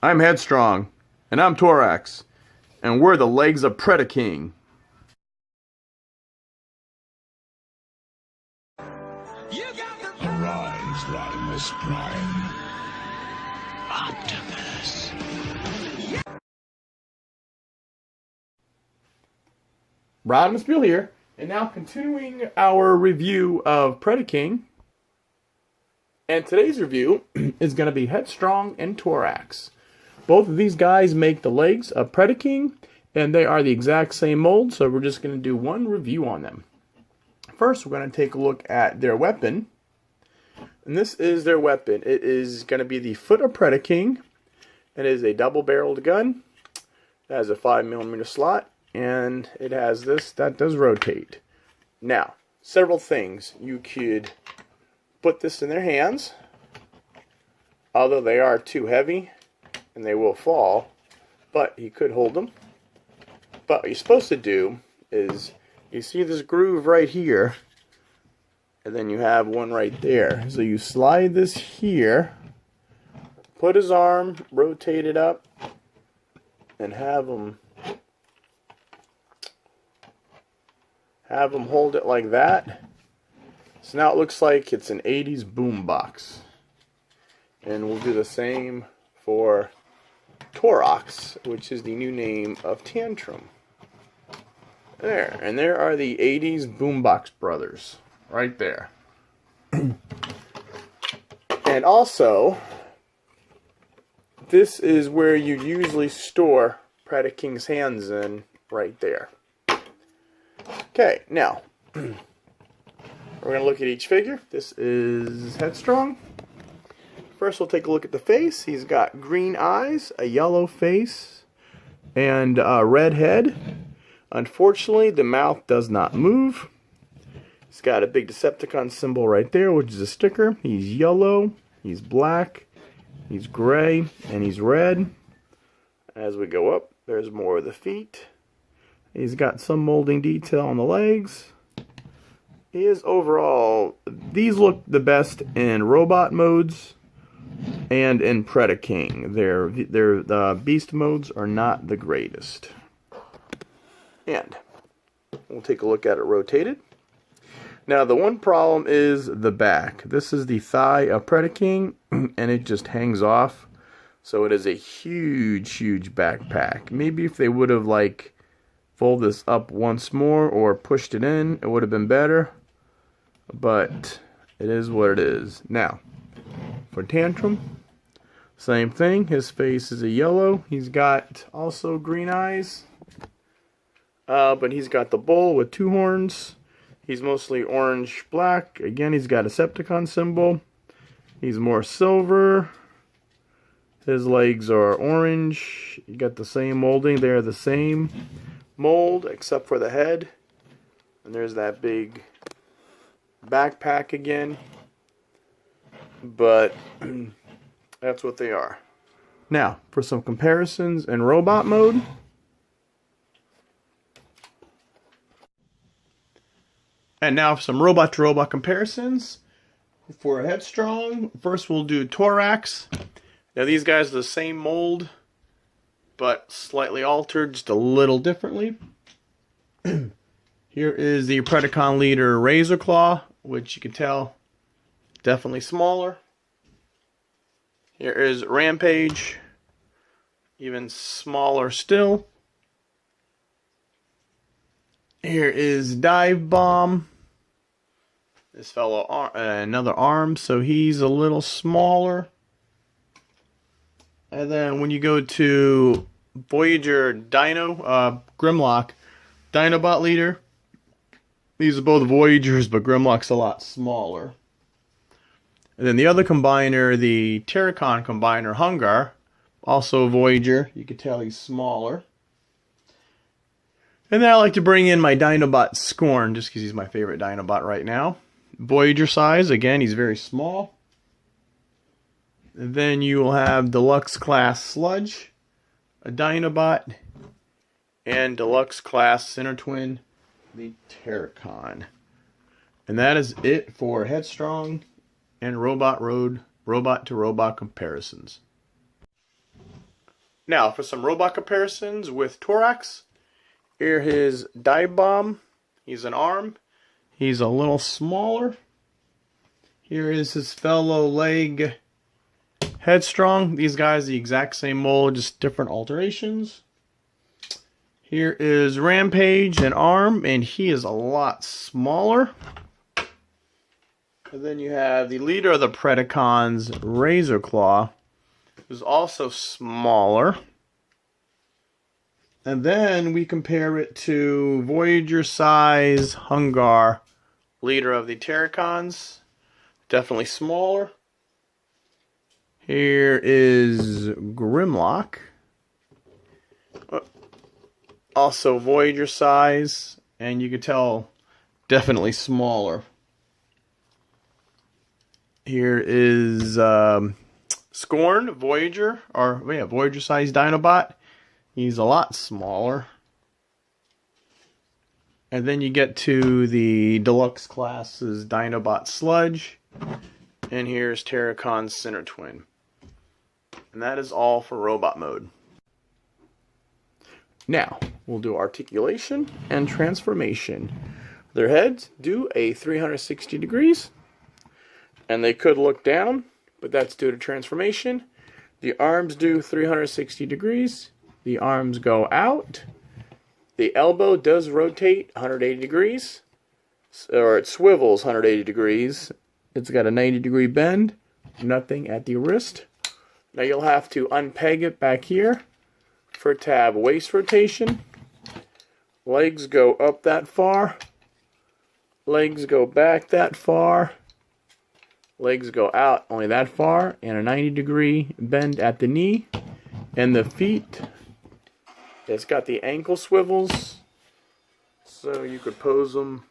I'm Headstrong, and I'm TOROX, and we're the legs of Predaking. Arise, Rodimus Prime. Optimus. Rodimusbill here, and now continuing our review of Predaking. And today's review is going to be Headstrong and TOROX. Both of these guys make the legs of Predaking, and they are the exact same mold, so we're just going to do one review on them. First, we're going to take a look at their weapon. And this is their weapon. It is going to be the Foot of Predaking. It is a double-barreled gun. It has a 5mm slot, and it has this that does rotate. Now, several things. You could put this in their hands, although they are too heavy and they will fall, but you could hold them. But what you're supposed to do is, you see this groove right here, and then you have one right there. So you slide this here, put his arm, rotate it up, and have him hold it like that. So now it looks like it's an 80s boombox. And we'll do the same for TOROX, which is the new name of Tantrum. There, and there are the 80s boombox brothers, right there. And also, this is where you usually store Predaking's hands in, right there. Okay, now, we're going to look at each figure. This is Headstrong. First, we'll take a look at the face. He's got green eyes, a yellow face, and a red head. Unfortunately, the mouth does not move. He's got a big Decepticon symbol right there, which is a sticker. He's yellow, he's black, he's gray, and he's red. As we go up, there's more of the feet. He's got some molding detail on the legs. He is overall, these look the best in robot modes and in Predaking. Their beast modes are not the greatest. And we'll take a look at it rotated. Now the one problem is the back. This is the thigh of Predaking, and it just hangs off. So it is a huge, huge backpack. Maybe if they would have like folded this up once more or pushed it in, it would have been better. But it is what it is. Now, for Tantrum, same thing. His face is a yellow. He's got also green eyes. But he's got the bull with two horns. He's mostly orange-black. Again, he's got a Decepticon symbol. He's more silver. His legs are orange. You got the same molding. They're the same mold, except for the head. And there's that big backpack again. But that's what they are. Now, for some comparisons in robot mode. And now for some robot-to-robot comparisons. For Headstrong, first we'll do TOROX. Now these guys are the same mold, but slightly altered, just a little differently. Here is the Predacon leader Razor Claw, which you can tell, definitely smaller. Here is Rampage, even smaller still. Here is Dive Bomb. This fellow, another arm, so he's a little smaller. And then when you go to Voyager Dino, Grimlock, Dinobot leader, these are both Voyagers, but Grimlock's a lot smaller. And then the other combiner, the TOROX combiner, Hungar, also Voyager. You can tell he's smaller. And then I like to bring in my Dinobot Scorn, just because he's my favorite Dinobot right now. Voyager size, again, he's very small. And then you will have Deluxe Class Sludge, a Dinobot, and Deluxe Class Center Twin, the TOROX. And that is it for Headstrong and robot to robot comparisons. Now, for some robot comparisons with TOROX, here his dive bomb. He's an arm. He's a little smaller. Here is his fellow leg, Headstrong. These guys, the exact same mold, just different alterations. Here is Rampage, an arm, and he is a lot smaller. And then you have the leader of the Predacons, Razor Claw, who's also smaller. And then we compare it to Voyager size Hungar, leader of the Terracons. Definitely smaller. Here is Grimlock. Also Voyager size, and you can tell definitely smaller. Here is Scorn, Voyager, Voyager size Dinobot. He's a lot smaller. And then you get to the Deluxe class's Dinobot Sludge. And here's Terracon's Center Twin. And that is all for robot mode. Now, we'll do articulation and transformation. Their heads do a 360 degrees. And they could look down, but that's due to transformation. The arms do 360 degrees. The arms go out. The elbow does rotate 180 degrees. Or it swivels 180 degrees. It's got a 90-degree bend. Nothing at the wrist. Now you'll have to unpeg it back here for it to have waist rotation. Legs go up that far. Legs go back that far. Legs go out only that far. And a 90-degree bend at the knee. And the feet, it's got the ankle swivels. So you could pose them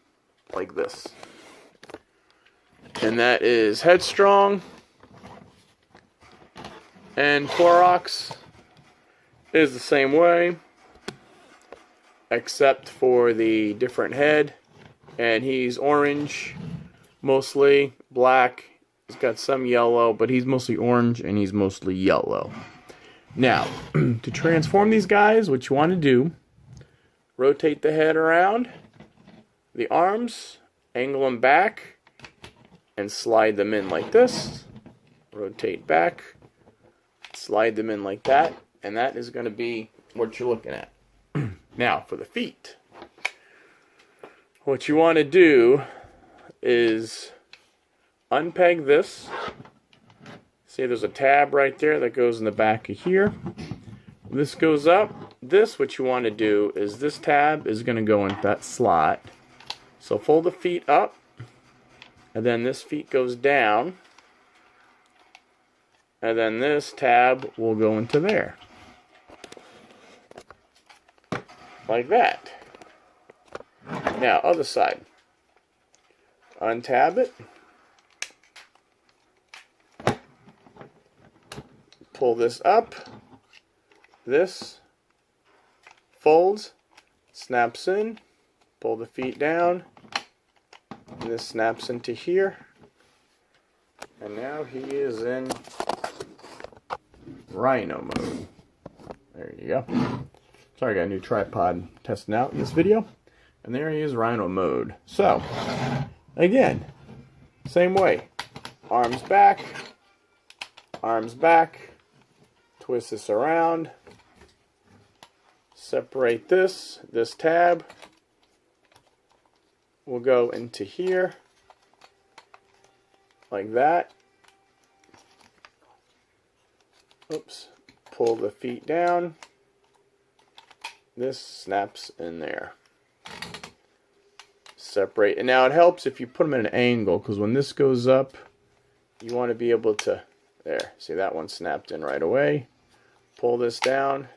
like this. And that is Headstrong. And TOROX is the same way, except for the different head. And he's orange, mostly black. He's got some yellow, but he's mostly orange and he's mostly yellow. Now, to transform these guys, what you want to do, rotate the head around, the arms, angle them back, and slide them in like this. Rotate back, slide them in like that, and that is going to be what you're looking at. Now, for the feet, what you want to do is unpeg this. See, there's a tab right there that goes in the back of here. This goes up. This, what you want to do is this tab is going to go in that slot. So fold the feet up, and then this feet goes down, and then this tab will go into there. Like that. Now, other side. Untab it. Pull this up. This folds, snaps in, pull the feet down, and this snaps into here. And now he is in Rhino mode. There you go. Sorry, I got a new tripod testing out in this video. And there he is, Rhino mode. So, again, same way. Arms back, twist this around, separate this tab will go into here, like that. Oops, pull the feet down, this snaps in there. Separate, and now it helps if you put them at an angle, because when this goes up, you want to be able to, there, see that one snapped in right away. Pull this down,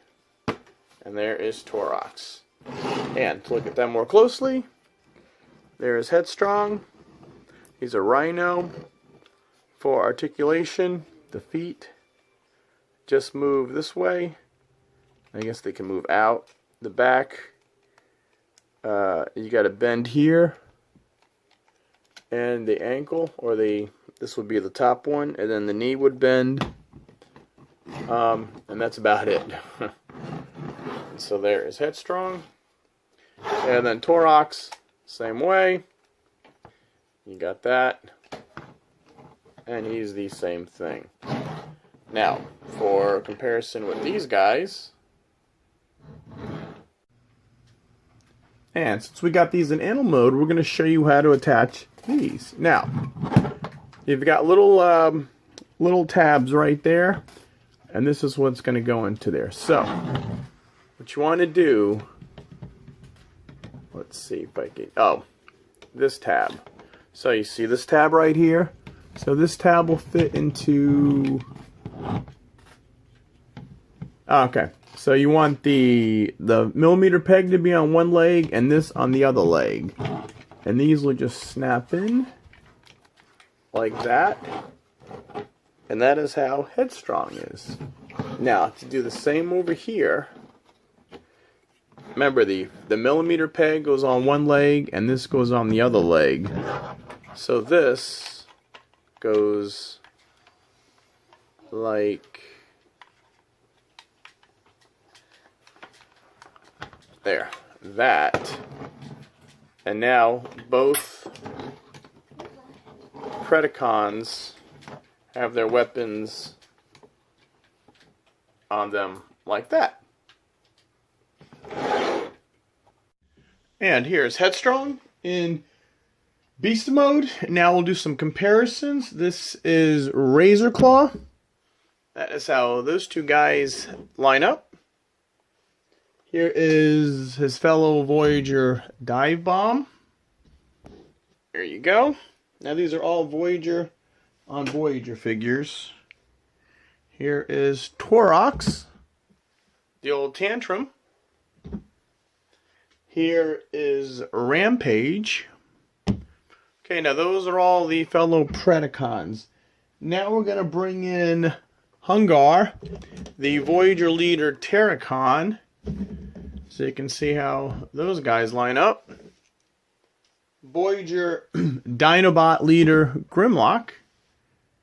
and there is TOROX. And to look at them more closely, there is Headstrong. He's a rhino. For articulation, the feet just move this way. I guess they can move out. The back, you got to bend here, and the ankle, or this would be the top one, and then the knee would bend And that's about it. So there is Headstrong. And then TOROX, same way. You got that. And he's the same thing. Now, for comparison with these guys. And since we got these in animal mode, we're going to show you how to attach these. Now, you've got little tabs right there. And this is what's going to go into there. So, what you want to do, let's see if I can, this tab. So you see this tab right here? So this tab will fit into, okay. So you want the millimeter peg to be on one leg and this on the other leg. And these will just snap in like that. And that is how Headstrong is. Now, to do the same over here, remember the millimeter peg goes on one leg and this goes on the other leg. So this goes like there, that. And now both Predacons have their weapons on them like that. And here's Headstrong in Beast Mode. Now we'll do some comparisons. This is Razor Claw. That is how those two guys line up. Here is his fellow Voyager Dive Bomb. There you go. Now these are all Voyager on Voyager figures. Here is TOROX, the old Tantrum. Here is Rampage. Okay, now those are all the fellow Predacons. Now we're going to bring in Hungar, the Voyager leader Terracon. So you can see how those guys line up. Voyager Dinobot leader Grimlock.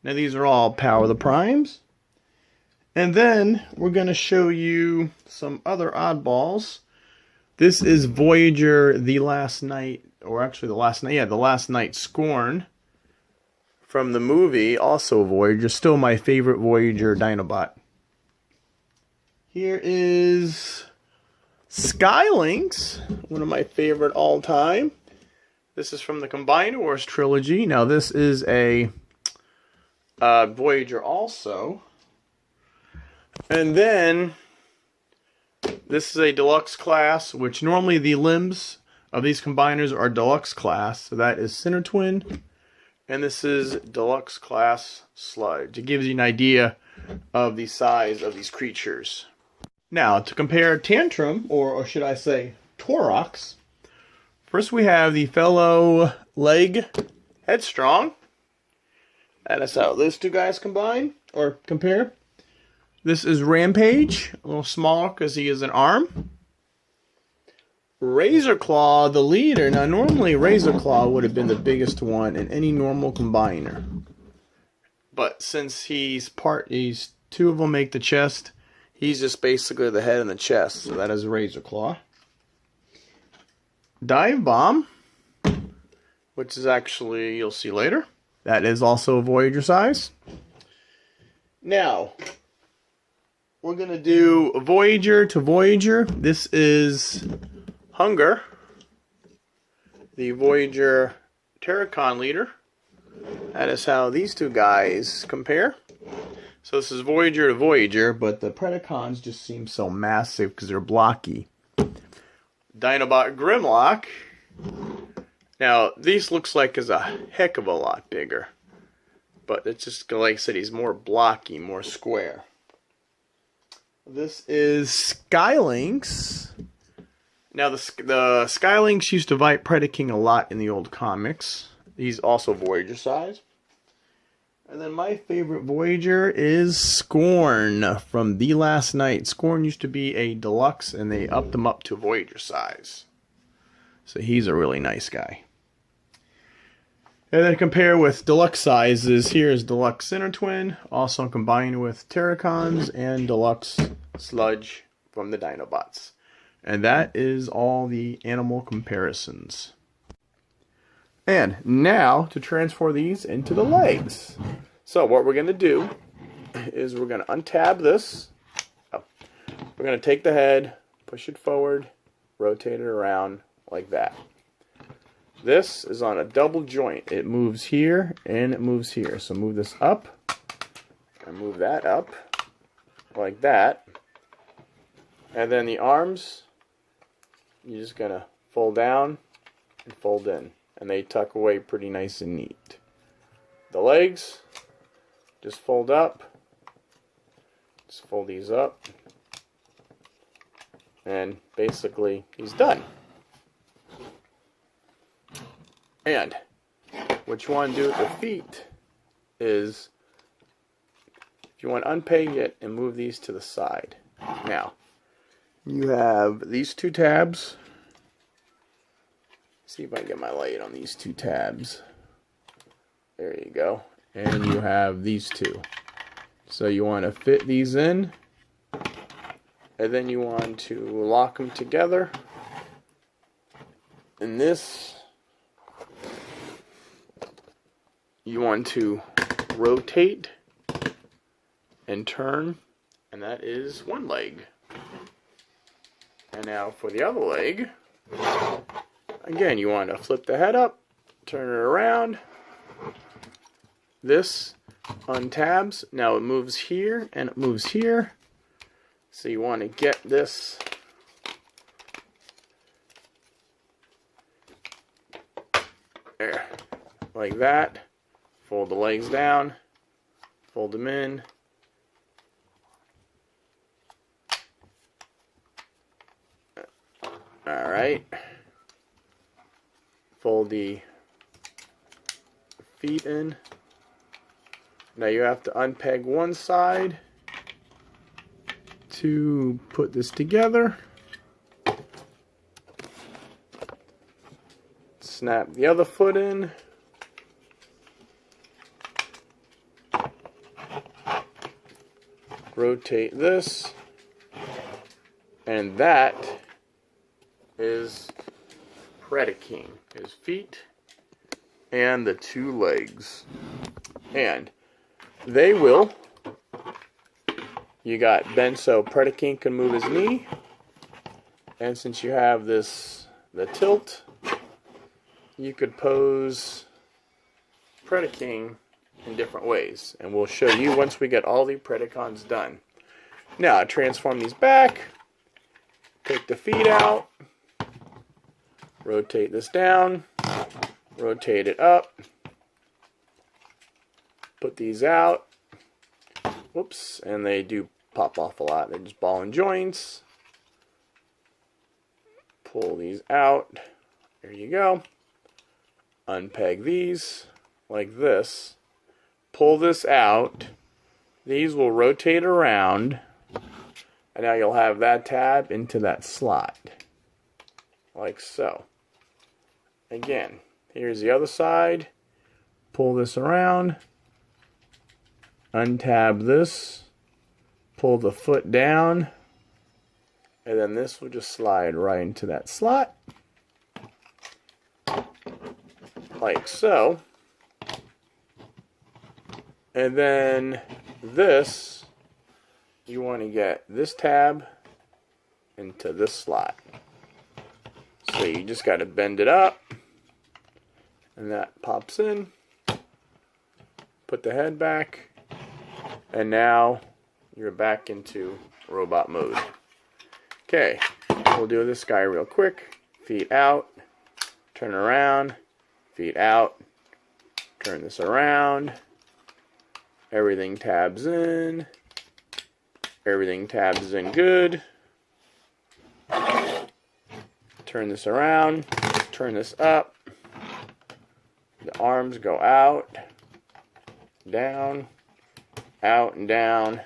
Now these are all Power of the Primes. And then we're going to show you some other oddballs. This is Voyager the Last Night, or actually the Last Night, the Last Night Scorn from the movie, also Voyager, still my favorite Voyager Dinobot. Here is Skylynx, one of my favorite all time. This is from the Combined Wars trilogy. Now this is a Voyager also. And then this is a deluxe class, which normally the limbs of these combiners are deluxe class. So that is Center Twin. And this is deluxe class Sludge. It gives you an idea of the size of these creatures. Now, to compare Tantrum, or should I say TOROX, first we have the fellow leg Headstrong. That is how those two guys combine, or compare. This is Rampage, a little smaller because he is an arm. Razor Claw, the leader. Now, normally Razor Claw would have been the biggest one in any normal combiner. But since he's two of them make the chest, he's just basically the head and the chest. So that is Razor Claw. Dive Bomb, which is actually, you'll see later, that is also Voyager size. Now, we're going to do Voyager to Voyager. This is Hunger, the Voyager Terracon leader. That is how these two guys compare. So this is Voyager to Voyager, but the Predacons just seem so massive because they're blocky. Dinobot Grimlock. Now, these looks like is a heck of a lot bigger. But it's just, like I said, he's more blocky, more square. This is Skylynx. Now, the Skylynx used to fight Predaking a lot in the old comics. He's also Voyager size. And then my favorite Voyager is Scorn from The Last Night. Scorn used to be a deluxe, and they upped him up to Voyager size. So he's a really nice guy. And then compare with deluxe sizes. Here is deluxe center twin, also combined with Terracons and deluxe sludge from the Dinobots. And that is all the animal comparisons. And now to transfer these into the legs. So what we're going to do is we're going to untab this. We're going to take the head, push it forward, rotate it around like that. This is on a double joint. It moves here and it moves here. So move this up and move that up like that. And then the arms, you're just going to fold down and fold in. And they tuck away pretty nice and neat. The legs, just fold up. Just fold these up. And basically, he's done. And what you want to do with the feet is, if you want to unpeg it and move these to the side. Now, you have these two tabs. See if I can get my light on these two tabs. There you go. And you have these two. So you want to fit these in. And then you want to lock them together. And this, you want to rotate and turn, and that is one leg. And now for the other leg, again, you want to flip the head up, turn it around. This untabs. Now it moves here and it moves here. So you want to get this there, like that. Fold the legs down, fold them in. Alright. Fold the feet in. Now you have to unpeg one side to put this together. Snap the other foot in. Rotate this. And that is Predaking. His feet and the two legs. And they will. You got bend so Predaking can move his knee. And since you have this, the tilt, you could pose Predaking in different ways. And we'll show you once we get all the Predacons done. Now, transform these back. Take the feet out. Rotate this down. Rotate it up. Put these out. Whoops, and they do pop off a lot. They're just ball and joints. Pull these out. There you go. Unpeg these like this. Pull this out. These will rotate around. And now you'll have that tab into that slot. Like so. Again, here's the other side. Pull this around. Untab this. Pull the foot down. And then this will just slide right into that slot. Like so. And then this, you want to get this tab into this slot. So you just got to bend it up. And that pops in. Put the head back. And now you're back into robot mode. Okay, we'll do this guy real quick. Feet out. Turn around. Feet out. Turn this around. Everything tabs in. Everything tabs in good. Turn this around. Turn this up. The arms go out. Down. Out and down.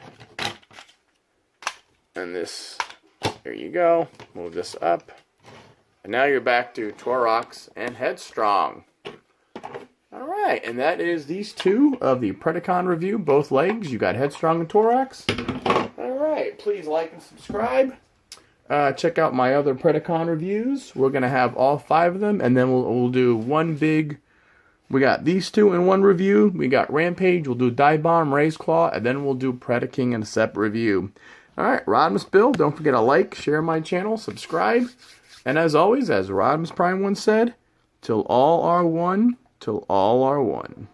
And this, there you go. Move this up. And now you're back to TOROX and Headstrong. Alright, and that is these two of the Predacon review, both legs. You got Headstrong and TOROX. Alright, please like and subscribe. Check out my other Predacon reviews. We're going to have all 5 of them, and then we'll do one big... We got these two in one review. We got Rampage, we'll do Dive Bomb, Raise Claw, and then we'll do Predaking in a separate review. Alright, Rodimusbill, don't forget to like, share my channel, subscribe. And as always, as Rodimus Prime once said, till all are one, till all are one.